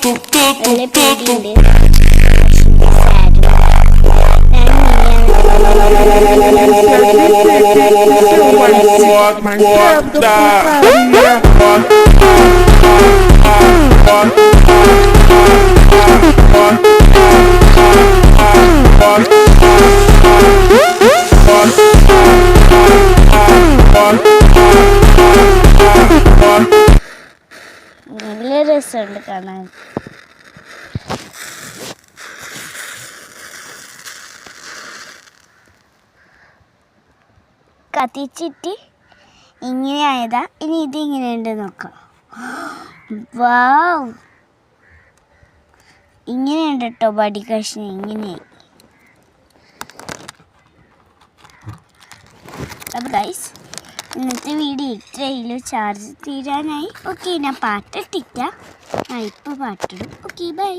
നല്ല പേടിയുണ്ട്. നല്ല രസമുണ്ട് കാണാൻ. കത്തിച്ചിട്ട് ഇങ്ങനെ ആയതാ. ഇനി ഇതിങ്ങനെയുണ്ട് നോക്കാം. വാവ്, ഇങ്ങനെയുണ്ട് കേട്ടോ ബടി കഷ്ണം. ഇങ്ങനെ. അപ്പോൾ ഗൈസ്, ഇന്നത്തെ വീഡിയോ ഇത്രയുള്ളൂ. ചാർജ് തീരാനായി. ഓക്കെ, ഞാൻ പാട്ടിട്ടില്ല. ഇപ്പോൾ പാട്ടിടും. Okay, by.